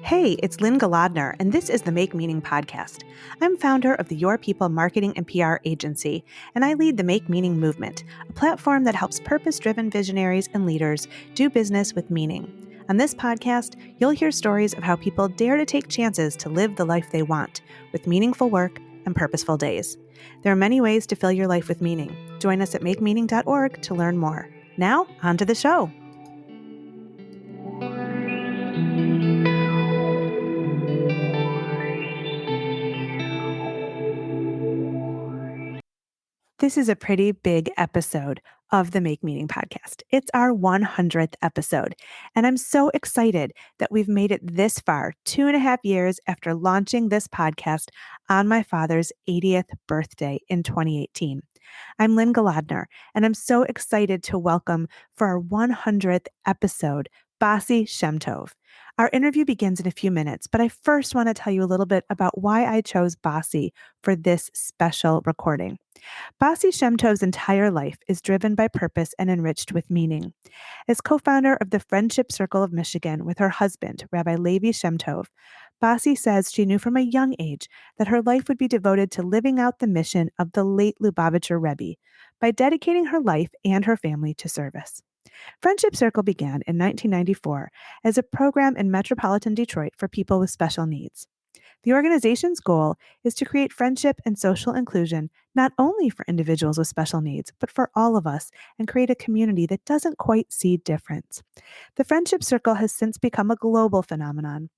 Hey, it's Lynn Galadner, and this is the Make Meaning podcast. I'm founder of the Your People marketing and PR agency, and I lead the Make Meaning movement, a platform that helps purpose-driven visionaries and leaders do business with meaning. On this podcast, you'll hear stories of how people dare to take chances to live the life they want, with meaningful work and purposeful days. There are many ways to fill your life with meaning. Join us at makemeaning.org to learn more. Now, on to the show. This is a pretty big episode of the Make Meaning podcast. It's our 100th episode, and I'm so excited that we've made it this far, 2.5 years after launching this podcast on my father's 80th birthday in 2018. I'm Lynn Galadner, and I'm so excited to welcome for our 100th episode, Bassie Shemtov. Our interview begins in a few minutes, but I first want to tell you a little bit about why I chose Bassie for this special recording. Bassie Shemtov's entire life is driven by purpose and enriched with meaning. As co-founder of the Friendship Circle of Michigan with her husband, Rabbi Levi Shemtov, Bassie says she knew from a young age that her life would be devoted to living out the mission of the late Lubavitcher Rebbe by dedicating her life and her family to service. Friendship Circle began in 1994 as a program in metropolitan Detroit for people with special needs. The organization's goal is to create friendship and social inclusion not only for individuals with special needs, but for all of us, and create a community that doesn't quite see difference. The Friendship Circle has since become a global phenomenon.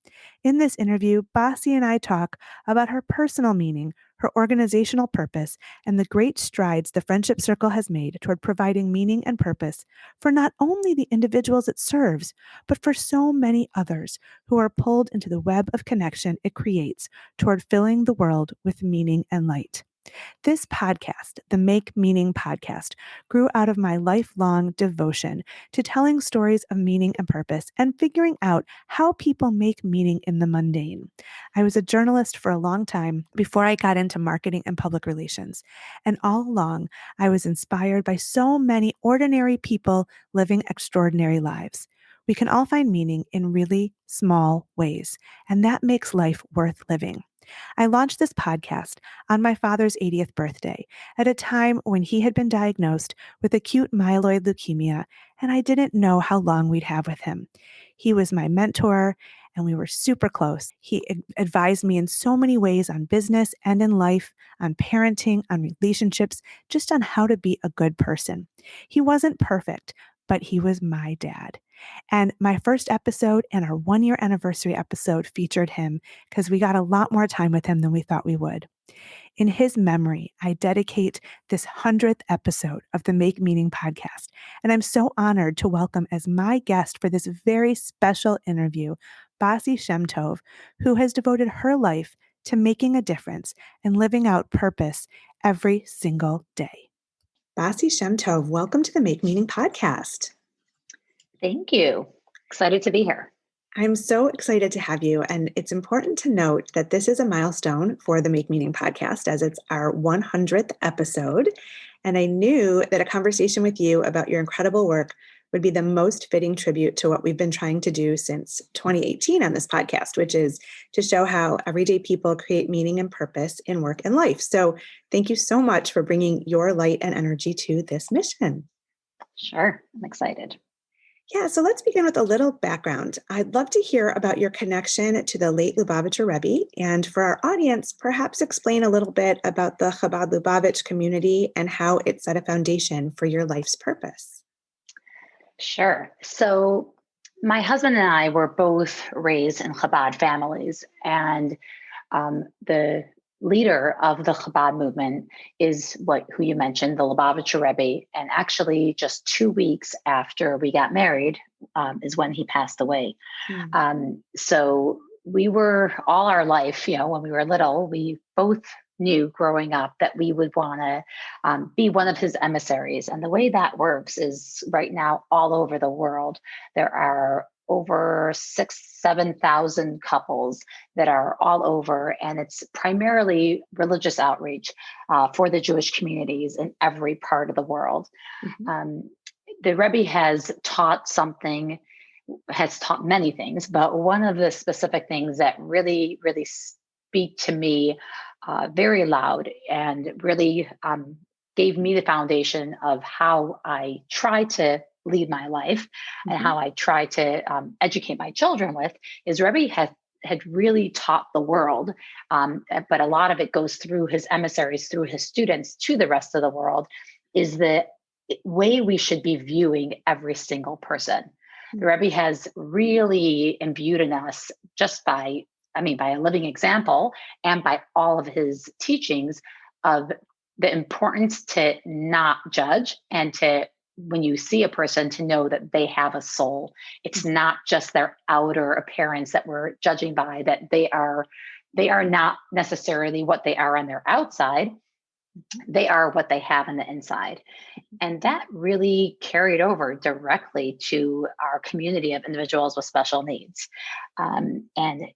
In this interview, Bassie and I talk about her personal meaning, her organizational purpose, and the great strides the Friendship Circle has made toward providing meaning and purpose for not only the individuals it serves, but for so many others who are pulled into the web of connection it creates toward filling the world with meaning and light. This podcast, the Make Meaning podcast, grew out of my lifelong devotion to telling stories of meaning and purpose and figuring out how people make meaning in the mundane. I was a journalist for a long time before I got into marketing and public relations, and all along I was inspired by so many ordinary people living extraordinary lives. We can all find meaning in really small ways, and that makes life worth living. I launched this podcast on my father's 80th birthday at a time when he had been diagnosed with acute myeloid leukemia, and I didn't know how long we'd have with him. He was my mentor, and we were super close. He advised me in so many ways on business and in life, on parenting, on relationships, just on how to be a good person. He wasn't perfect, but he was my dad. And my first episode and our 1-year anniversary episode featured him because we got a lot more time with him than we thought we would. In his memory, I dedicate this 100th episode of the Make Meaning podcast, and I'm so honored to welcome as my guest for this very special interview, Bassie Shemtov, who has devoted her life to making a difference and living out purpose every single day. Bassie Shemtov, welcome to the Make Meaning podcast. Thank you. Excited to be here. I'm so excited to have you. And it's important to note that this is a milestone for the Make Meaning podcast, as it's our 100th episode. And I knew that a conversation with you about your incredible work would be the most fitting tribute to what we've been trying to do since 2018 on this podcast, which is to show how everyday people create meaning and purpose in work and life. So thank you so much for bringing your light and energy to this mission. Sure. I'm excited. Yeah, so let's begin with a little background. I'd love to hear about your connection to the late Lubavitcher Rebbe, and for our audience, perhaps explain a little bit about the Chabad Lubavitch community and how it set a foundation for your life's purpose. Sure. So my husband and I were both raised in Chabad families, and the leader of the Chabad movement is who you mentioned, the Lubavitcher Rebbe. And actually, just 2 weeks after we got married is when he passed away. So we were all our life, when we were little, we both knew growing up that we would want to be one of his emissaries. And the way that works is right now all over the world, there are over 7,000 couples that are all over, and it's primarily religious outreach for the Jewish communities in every part of the world. Mm-hmm. The Rebbe has taught something has taught many things, but one of the specific things that really, really speak to me very loud and really gave me the foundation of how I try to lead my life and Mhm. how I try to educate my children with is Rebbe had really taught the world, but a lot of it goes through his emissaries, through his students to the rest of the world, is the way we should be viewing every single person. The Mm. Rebbe has really imbued in us just by, by a living example and by all of his teachings of the importance to not judge and to, when you see a person, to know that they have a soul. It's not just their outer appearance that we're judging by, that they are not necessarily what they are on their outside. They are what they have on the inside. And that really carried over directly to our community of individuals with special needs. And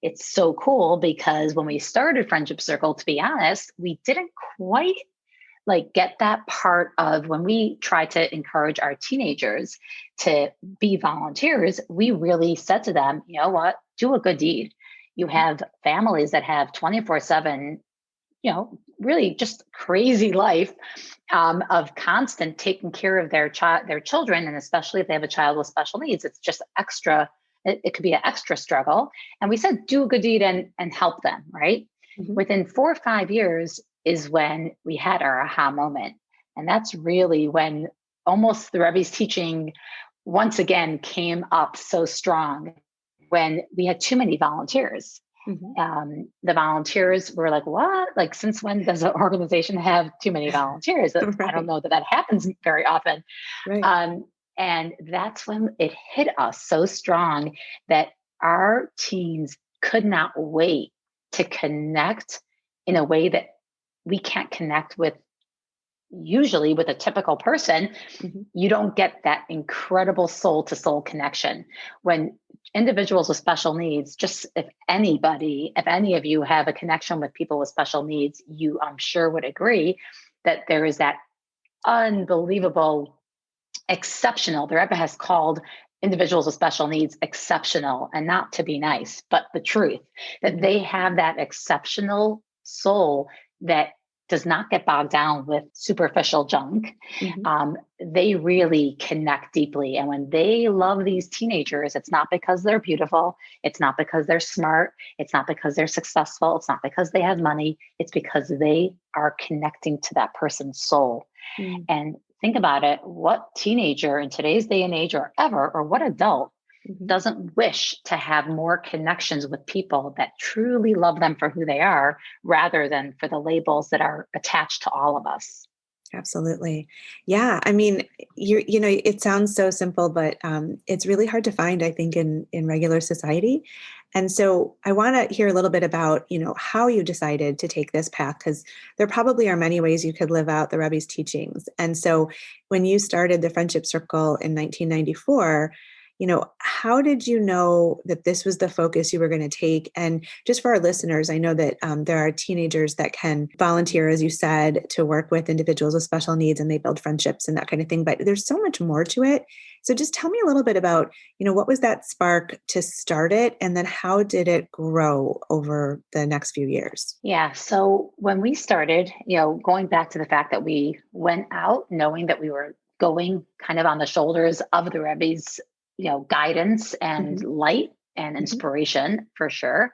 it's so cool because when we started Friendship Circle, to be honest, we didn't quite like get that part of when we try to encourage our teenagers to be volunteers. We really said to them, you know what, do a good deed. You have families that have 24/7, really just crazy life, of constant taking care of their children, and especially if they have a child with special needs, it's just extra. It could be an extra struggle. And we said, do a good deed and help them. Right. Mhm. Within 4 or 5 years is when we had our aha moment, and that's really when almost the Rebbe's teaching once again came up so strong, when we had too many volunteers. Mhm. The volunteers were like, what? Like, since when does an organization have too many volunteers? I don't Right. know that happens very often. Right. Um, and that's when it hit us so strong that our teens could not wait to connect in a way that we can't connect with usually with a typical person. Mhm. You don't get that incredible soul to soul connection when individuals with special needs. Just if any of you have a connection with people with special needs, you, I'm sure, would agree that there is that unbelievable, exceptional. The Rebbe has called individuals with special needs exceptional, and not to be nice, but the truth that Mhm. they have that exceptional soul that does not get bogged down with superficial junk. Mhm. They really connect deeply. And when they love these teenagers, it's not because they're beautiful. It's not because they're smart. It's not because they're successful. It's not because they have money. It's because they are connecting to that person's soul. Mm. And think about it, what teenager in today's day and age, or ever, or what adult Mhm. doesn't wish to have more connections with people that truly love them for who they are, rather than for the labels that are attached to all of us? Absolutely. Yeah. I mean, it sounds so simple, but it's really hard to find, I think, in regular society. And so I want to hear a little bit about, how you decided to take this path, because there probably are many ways you could live out the Rebbe's teachings. And so when you started the Friendship Circle in 1994, how did you know that this was the focus you were going to take? And just for our listeners, I know that there are teenagers that can volunteer, as you said, to work with individuals with special needs, and they build friendships and that kind of thing. But there's so much more to it. So just tell me a little bit about, what was that spark to start it? And then how did it grow over the next few years? Yeah. So when we started, going back to the fact that we went out knowing that we were going kind of on the shoulders of the Rebbe's, guidance and Hmm. light and Hmm. inspiration for sure.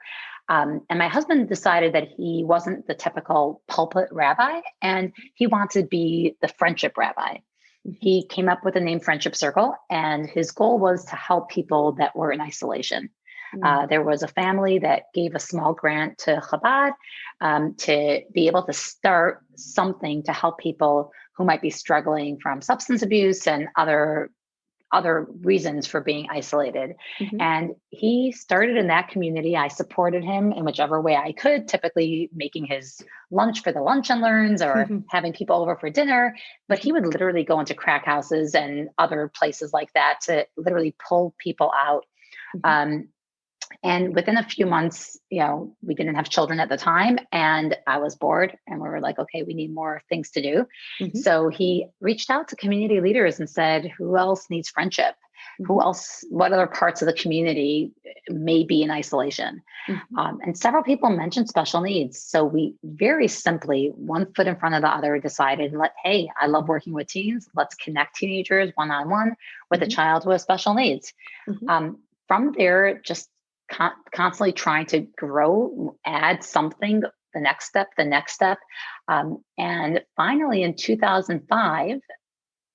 And my husband decided that he wasn't the typical pulpit rabbi, and he wanted to be the friendship rabbi. Hmm. He came up with the name Friendship Circle, and his goal was to help people that were in isolation. Mm. There was a family that gave a small grant to Chabad, to be able to start something to help people who might be struggling from substance abuse and other reasons for being isolated. Hmm. And he started in that community. I supported him in whichever way I could, typically making his lunch for the lunch and learns, or Hmm. having people over for dinner. But he would literally go into crack houses and other places like that to literally pull people out. Hmm. Um, and within a few months, we didn't have children at the time, and I was bored, and we were like, okay, we need more things to do. Hmm. So he reached out to community leaders and said, who else needs friendship? Who Mhm. else, what other parts of the community may be in isolation? Mhm. And several people mentioned special needs. So we very simply, one foot in front of the other, decided, hey, I love working with teens. Let's connect teenagers one-on-one with a Mhm. child with special needs. Mhm. From there, just constantly trying to grow, add something, the next step, the next step. And finally, in 2005,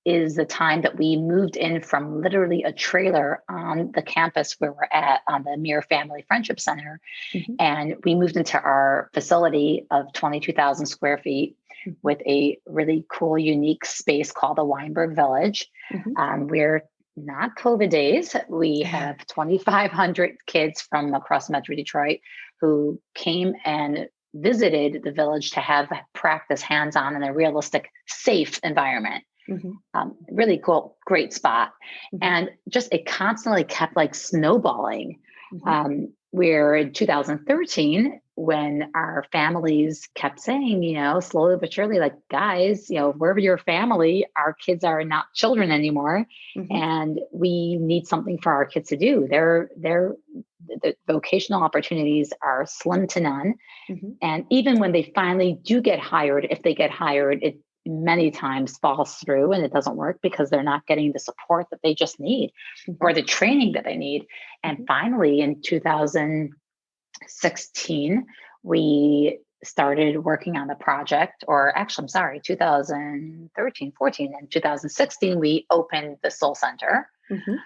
is the time that we moved in from literally a trailer on the campus where we're at on the Mir Family Friendship Center. Mhm. And we moved into our facility of 22,000 square feet Mhm. with a really cool, unique space called the Weinberg Village. Mhm. We're not COVID days. We have 2,500 kids from across Metro Detroit who came and visited the village to have practice hands on in a realistic, safe environment. Mhm. Really cool, great spot. Mhm. And just it constantly kept like snowballing. Mhm. Where in 2013, when our families kept saying, slowly but surely, like, guys, we're your family, our kids are not children anymore. Mhm. And we need something for our kids to do. The vocational opportunities are slim to none. Mhm. And even when they finally do get hired, if they get hired, it many times falls through and it doesn't work because they're not getting the support that they just need Mhm. or the training that they need. And Mhm. finally, in 2016, we started working on the project, or actually, I'm sorry, 2013, 14, and 2016, we opened the Soul Center, Mhm.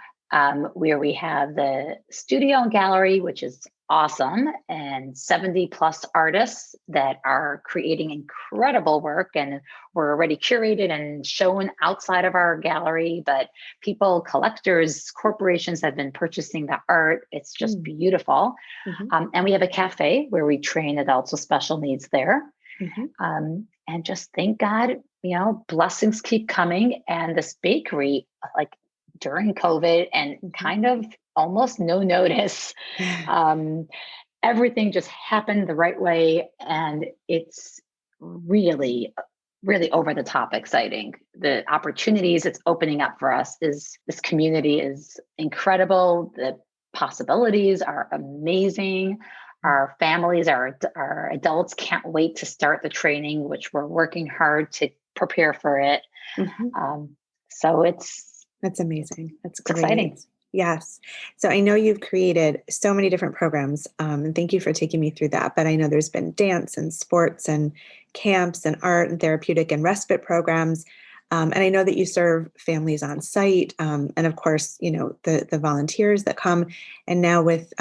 where we have the studio and gallery, which is awesome, and 70 plus artists that are creating incredible work. And we're already curated and shown outside of our gallery, but people, collectors, corporations have been purchasing the art. It's just Mm. beautiful. Mhm. And we have a cafe where we train adults with special needs there. Mhm. And just thank God, blessings keep coming. And this bakery, like during COVID and Mhm. kind of almost no notice, um, everything just happened the right way. And it's really, really over the top exciting. The opportunities it's opening up for us is this community is incredible. The possibilities are amazing. Our families, our adults can't wait to start the training, which we're working hard to prepare for it. Mhm. Um, so That's amazing. That's it's exciting. great. Yes. So I know you've created so many different programs, and thank you for taking me through that. But I know there's been dance and sports and camps and art and therapeutic and respite programs. And I know that you serve families on site, and of course, the volunteers that come. And now with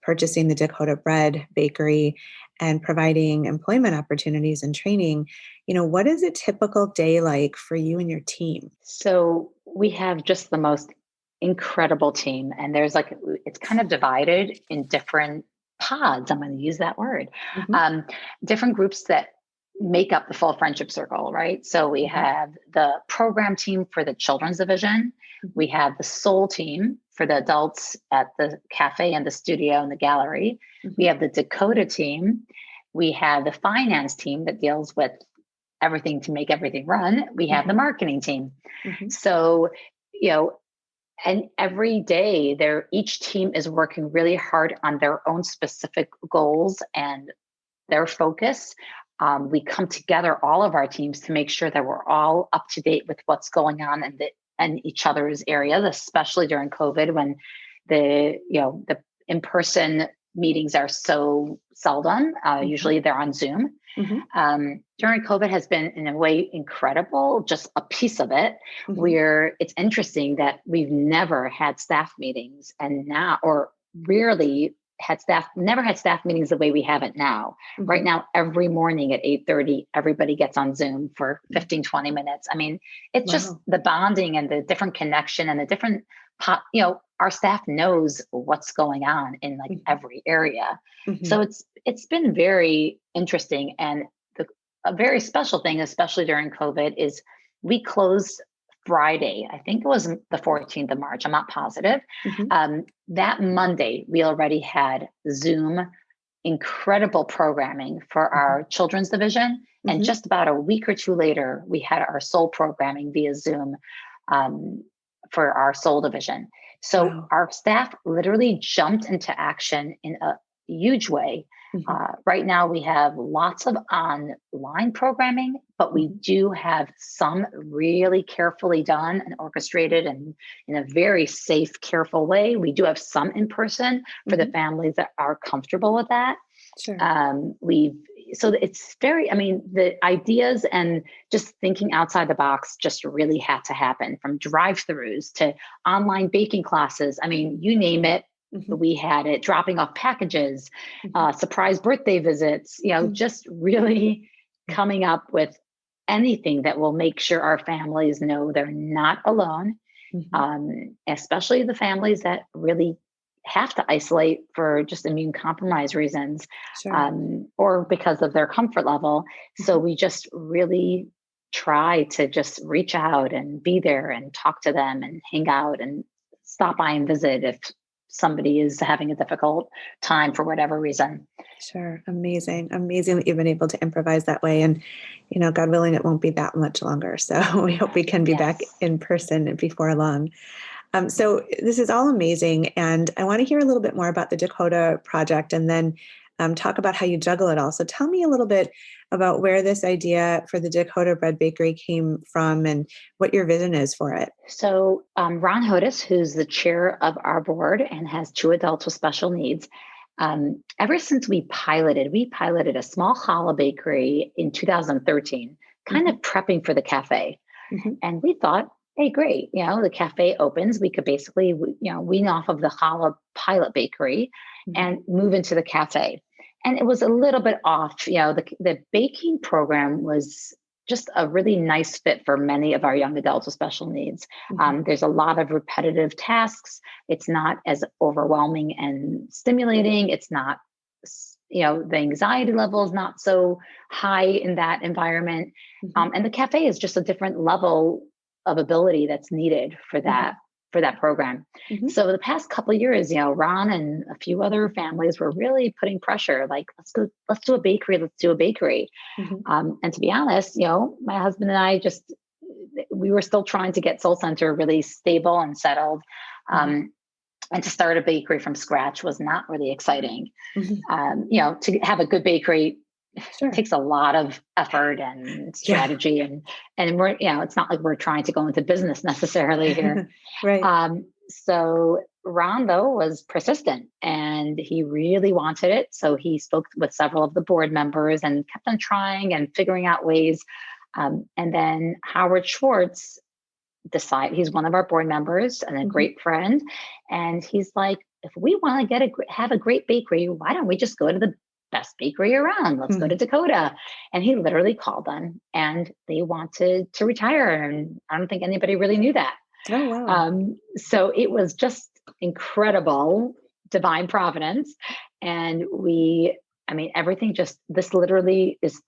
purchasing the Dakota Bread Bakery and providing employment opportunities and training, what is a typical day like for you and your team? So we have just the most incredible team, and it's kind of divided in different pods. I'm going to use that word. Mhm. Um, Different groups that make up the full friendship circle, right? So we Mhm. have the program team for the children's division. Mhm. We have the soul team for the adults at the cafe and the studio and the gallery. We Mhm. have the Dakota team. We have the finance team that deals with everything to make everything run. We have the Mhm. marketing team. Mhm. So, you know, and every day each team is working really hard on their own specific goals and their focus. We come together, all of our teams, to make sure that we're all up to date with what's going on in each other's areas, especially during COVID when the in-person meetings are so seldom. Mhm. Usually they're on Zoom. Mhm. During COVID has been in a way incredible, just a piece of it, Mhm. where it's interesting that we've never had staff meetings and now, or rarely never had staff meetings the way we have it now. Right Mhm. now, every morning at 8:30, everybody gets on Zoom for 15, 20 minutes. I mean, it's just Wow. the bonding and the different connection and the different, our staff knows what's going on in like Mhm. every area. So Mhm. it's been very interesting. And a very special thing, especially during COVID, is we closed Friday. I think it was the 14th of March. I'm not positive. Mhm. That Monday, we already had Zoom incredible programming for Mhm. our children's division. And Mhm. just about a week or two later, we had our soul programming via Zoom. Um, for our soul division. So Wow. our staff literally jumped into action in a huge way. Mhm, Right now, we have lots of online programming, but we mhm, do have some really carefully done and orchestrated and in a very safe, careful way. We do have some in person for the mhm. families that are comfortable with that. Sure. We've so it's very, I mean, the ideas and just thinking outside the box just really had to happen, from drive-throughs to online baking classes. I mean, you name it, Mhm, we had it. Dropping off packages, mhm, surprise birthday visits. mhm, Just really coming up with anything that will make sure our families know they're not alone, mhm. especially the families that really have to isolate for just immune compromise reasons, Sure. or because of their comfort level. So Mhm. we just really try to just reach out and be there and talk to them and hang out and stop by and visit if somebody is having a difficult time for whatever reason. Sure. Amazing. Amazing that you've been able to improvise that way. And, God willing, it won't be that much longer. So we hope we can be back Yes. in person before long. So this is all amazing. And I want to hear a little bit more about the Dakota project and then talk about how you juggle it all. So tell me a little bit about where this idea for the Dakota Bread Bakery came from and what your vision is for it. So, Ron Hodis, who's the chair of our board and has two adults with special needs, ever since we piloted a small challah bakery in 2013, kind of Hmm. prepping for the cafe. Hmm. And we thought, hey, great, the cafe opens, we could basically, wean off of the challah pilot bakery Hmm. and move into the cafe. And it was a little bit off. The baking program was just a really nice fit for many of our young adults with special needs. Hmm. There's a lot of repetitive tasks. It's not as overwhelming and stimulating. It's not, the anxiety level is not so high in that environment. Hmm. And the cafe is just a different level of ability that's needed for that Hmm. program. Hmm. So the past couple of years, Ron and a few other families were really putting pressure, like, let's do a bakery, let's do a bakery. Hmm. And to be honest, my husband and I we were still trying to get Soul Center really stable and settled. Hmm. And to start a bakery from scratch was not really exciting. Hmm. To have a good bakery Sure. takes a lot of effort and Yeah. strategy, and we're, it's not like we're trying to go into business necessarily here. Right. So Ron, though, was persistent and he really wanted it. So he spoke with several of the board members and kept on trying and figuring out ways. And then Howard Schwartz he's one of our board members and a Hmm. great friend. And he's like, if we want to have a great bakery, why don't we just go to the best bakery around? Let's go to Hmm. Dakota. And he literally called them and they wanted to retire. And I don't think anybody really knew that. Oh, wow. So it was just incredible, divine providence. And I mean, everything this literally is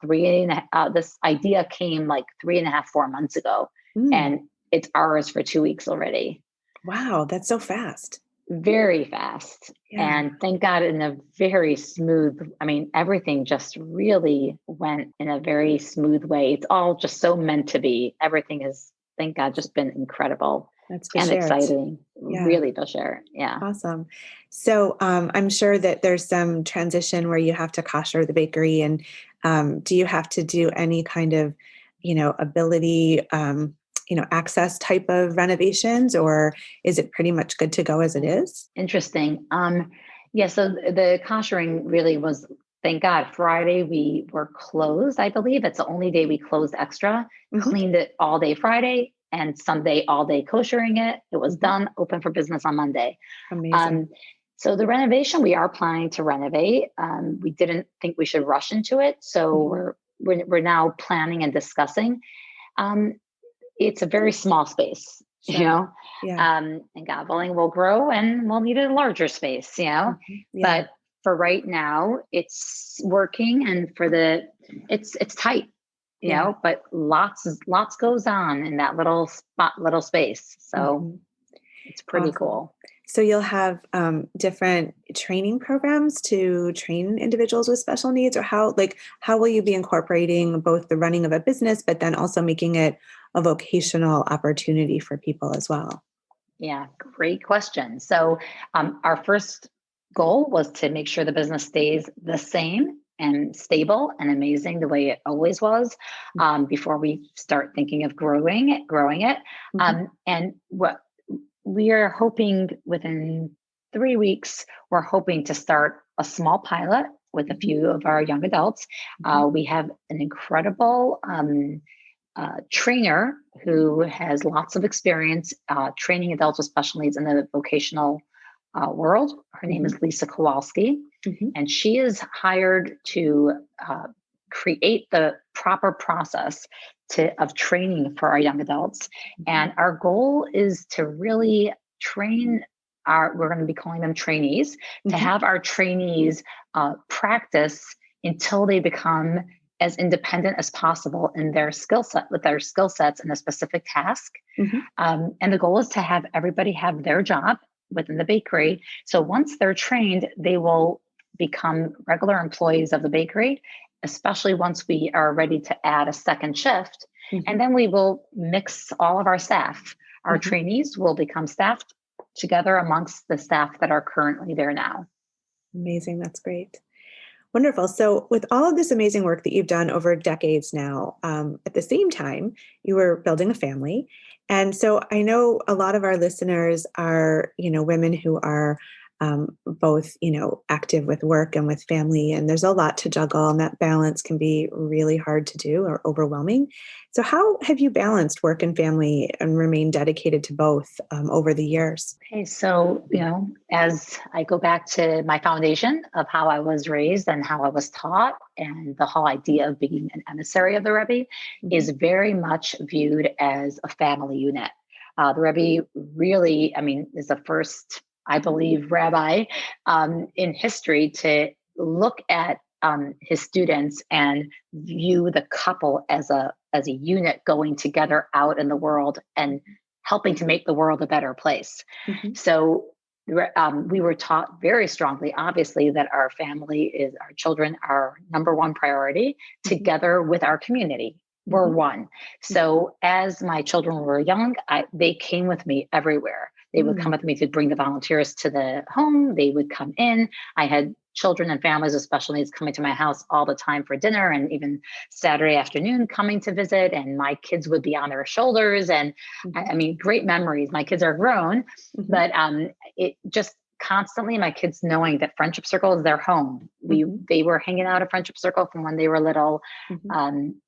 this idea came like 3.5, 4 months ago. Mm. And it's ours for 2 weeks already. Wow. That's so fast. Very fast. Yeah. And thank God in a very smooth, I mean, everything just really went in a very smooth way. It's all just so meant to be. Everything has, thank God, just been incredible That's and Bashert. exciting. Yeah. Really, Bashir. Yeah. Awesome. So I'm sure that there's some transition where you have to kosher the bakery, and do you have to do any kind of, ability, access type of renovations, or is it pretty much good to go as it is? Interesting. Yeah, so the koshering really was, thank God, Friday we were closed, I believe. It's the only day we closed extra, Hmm. cleaned it all day Friday, and Sunday all day koshering it. It was Hmm. done, open for business on Monday. Amazing. Um, so the renovation, we are planning to renovate. We didn't think we should rush into it. So Hmm. we're now planning and discussing. Um, it's a very small space, Sure. Yeah. and God willing, we'll grow. We'll need a larger space. Hmm. Yeah. But for right now, it's working, and it's tight, Yeah. but lots goes on in that little space. So Hmm. it's pretty Awesome. cool. So you'll have different training programs to train individuals with special needs, or how will you be incorporating both the running of a business, but then also making it a vocational opportunity for people as well? Yeah, great question. So, our first goal was to make sure the business stays the same and stable and amazing the way it always was, before we start thinking of growing it. Mhm. And what we are hoping within 3 weeks, we're hoping to start a small pilot with a Mhm. few of our young adults. Mhm. We have an incredible trainer who has lots of experience training adults with special needs in the vocational world. Her name Mhm. is Lisa Kowalski, Mhm. and she is hired to create the proper process of training for our young adults. Mhm. And our goal is to really train we're going to be calling them trainees, to Mhm. have our trainees practice until they become as independent as possible in their skill set with their skill sets in a specific task. Mhm. And the goal is to have everybody have their job within the bakery. So once they're trained, they will become regular employees of the bakery, especially once we are ready to add a second shift. Mhm. And then we will mix all of our staff. Our Mhm. trainees will become staff together amongst the staff that are currently there now. Amazing. That's great. Wonderful. So, with all of this amazing work that you've done over decades now, at the same time, you were building a family. And so, I know a lot of our listeners are, women who are both, active with work and with family. And there's a lot to juggle, and that balance can be really hard to do or overwhelming. So, how have you balanced work and family and remained dedicated to both over the years? Okay, so, as I go back to my foundation of how I was raised and how I was taught, and the whole idea of being an emissary of the Rebbe Mhm. is very much viewed as a family unit. The Rebbe really, I mean, is the first, I believe, rabbi in history to look at his students and view the couple as a unit going together out in the world and helping to make the world a better place. Mhm. So we were taught very strongly, obviously, that our family is our children, our number one priority, Mhm. together with our community. We're Mhm. one. Mhm. So as my children were young, they came with me everywhere. They would come Mm. with me to bring the volunteers to the home. They would come in. I had children and families with special needs coming to my house all the time for dinner, and even Saturday afternoon coming to visit. And my kids would be on their shoulders. And Mhm. I mean, great memories. My kids are grown, Mhm. but it just constantly my kids knowing that friendship circle is their home. Mhm. They were hanging out at friendship circle from when they were little, Mhm. um,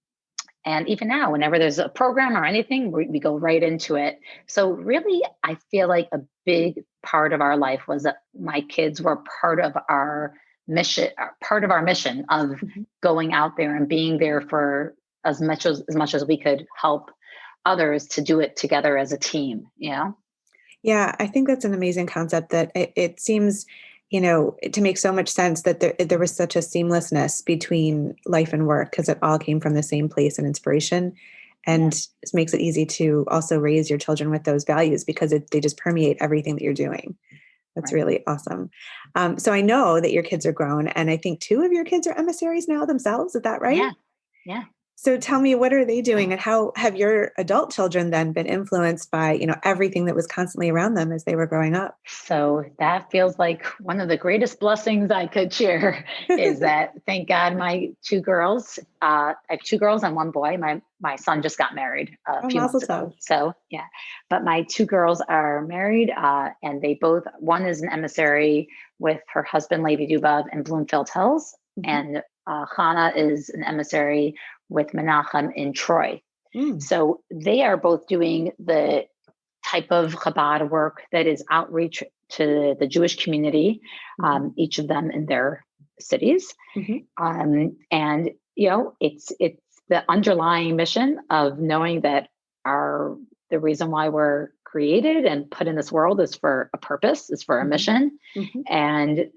and even now, whenever there's a program or anything, we go right into it. So really, I feel like a big part of our life was that my kids were part of our mission of Mhm. going out there and being there for as much as we could help others to do it together as a team. Yeah, I think that's an amazing concept that it seems, to make so much sense that there was such a seamlessness between life and work because it all came from the same place and inspiration. Yeah. And it makes it easy to also raise your children with those values because they just permeate everything that you're doing. That's Right. really awesome. So I know that your kids are grown, and I think two of your kids are emissaries now themselves. Is that right? Yeah. Yeah. So tell me, what are they doing, and how have your adult children then been influenced by, everything that was constantly around them as they were growing up? So that feels like one of the greatest blessings I could share is that thank God my two girls, I have two girls and one boy. My son just got married a Oh, few mazel months tov. ago. So yeah, but my two girls are married, and they both, one is an emissary with her husband, Lady Dubov, in Bloomfield Hills, Mhm. and Hannah is an emissary with Menachem in Troy. Mm. So they are both doing the type of Chabad work that is outreach to the Jewish community, Mhm. each of them in their cities. Mhm. And it's the underlying mission of knowing that our the reason why we're created and put in this world is for a purpose, is for a Mhm. mission, Mhm. and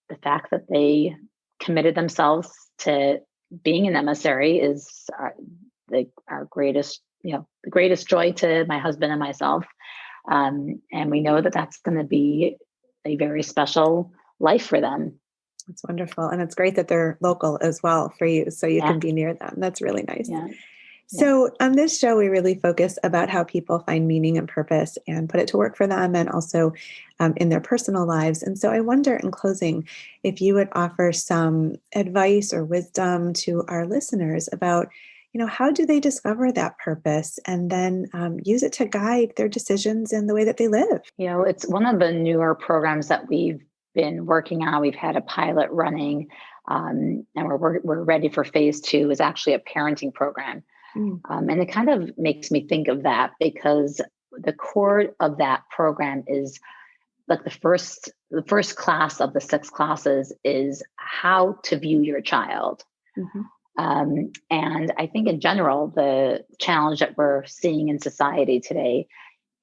the fact that they committed themselves to being an emissary is our greatest, the greatest joy to my husband and myself. And we know that that's going to be a very special life for them. That's wonderful, and it's great that they're local as well for you, so you Yeah, can be near them. That's really nice. yeah. Yeah. So on this show, we really focus about how people find meaning and purpose and put it to work for them and also in their personal lives. And so I wonder in closing if you would offer some advice or wisdom to our listeners about, how do they discover that purpose and then use it to guide their decisions and the way that they live? It's one of the newer programs that we've been working on. We've had a pilot running, and we're ready for phase two. Is actually a parenting program, Mm, and it kind of makes me think of that because the core of that program is like the first class of the six classes is how to view your child. mhm, And I think in general, the challenge that we're seeing in society today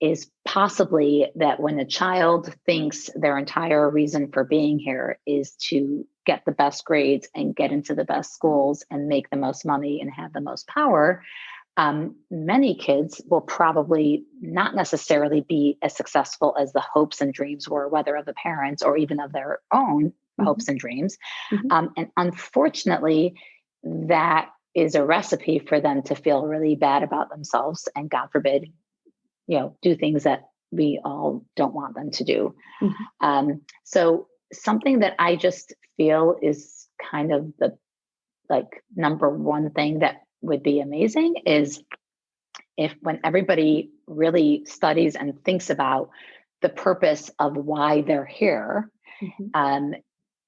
is possibly that when a child thinks their entire reason for being here is to get the best grades and get into the best schools and make the most money and have the most power, many kids will probably not necessarily be as successful as the hopes and dreams were, whether of the parents or even of their own mhm, hopes and dreams. mhm, And unfortunately, that is a recipe for them to feel really bad about themselves and, God forbid, do things that we all don't want them to do. mhm, So something that I just feel is kind of the like number one thing that would be amazing is if when everybody really studies and thinks about the purpose of why they're here, mhm, um,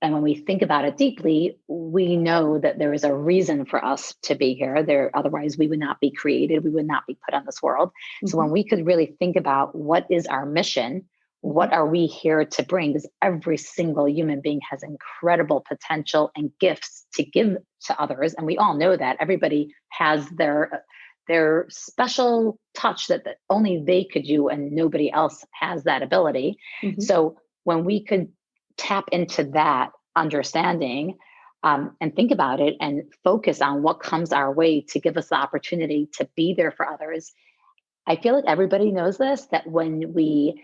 and when we think about it deeply, we know that there is a reason for us to be here. Otherwise, we would not be created. We would not be put on this world. So mhm, when we could really think about what is our mission, mhm, what are we here to bring? Because every single human being has incredible potential and gifts to give to others, and we all know that everybody has their special touch that only they could do, and nobody else has that ability. mhm, So when we could tap into that understanding and think about it and focus on what comes our way to give us the opportunity to be there for others. I feel like everybody knows this that when we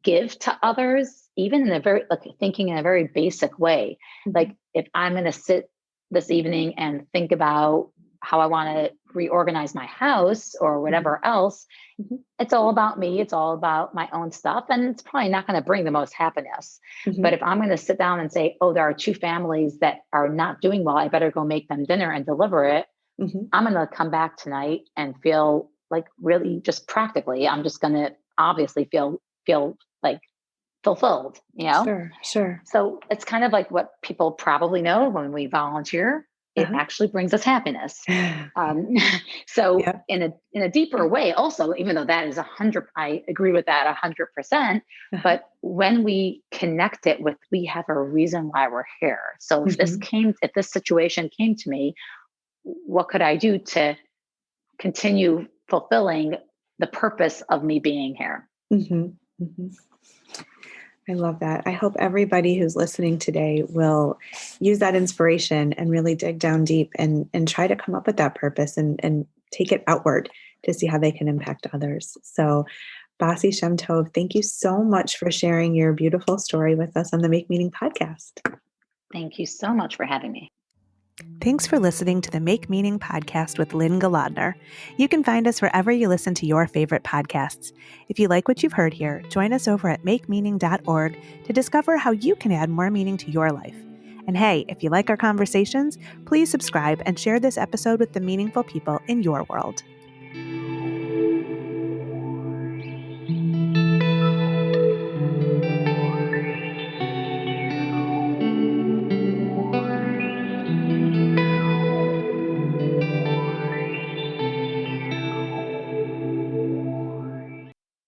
give to others, even in a very, like thinking in a very basic way, mhm, like if I'm going to sit this evening and think about how I want to reorganize my house or mhm, whatever else, mhm, it's all about me. It's all about my own stuff. And it's probably not going to bring the most happiness. mhm, But if I'm going to sit down and say, oh, there are two families that are not doing well, I better go make them dinner and deliver it. mhm. I'm going to come back tonight and feel like really just practically, I'm just going to obviously feel like fulfilled. Sure, sure. So it's kind of like what people probably know when we volunteer, it Uh-huh. actually brings us happiness. Um, so Yep. in a deeper way, also, even though that is 100, I agree with that 100%. Uh-huh. But when we connect it with, we have a reason why we're here. So Mhm, if this situation came to me, what could I do to continue fulfilling the purpose of me being here? mhm, mhm. I love that. I hope everybody who's listening today will use that inspiration and really dig down deep and try to come up with that purpose and take it outward to see how they can impact others. So, Bassie Shemtov, thank you so much for sharing your beautiful story with us on the Make Meaning podcast. Thank you so much for having me. Thanks for listening to the Make Meaning podcast with Lynn Galadner. You can find us wherever you listen to your favorite podcasts. If you like what you've heard here, join us over at makemeaning.org to discover how you can add more meaning to your life. And hey, if you like our conversations, please subscribe and share this episode with the meaningful people in your world.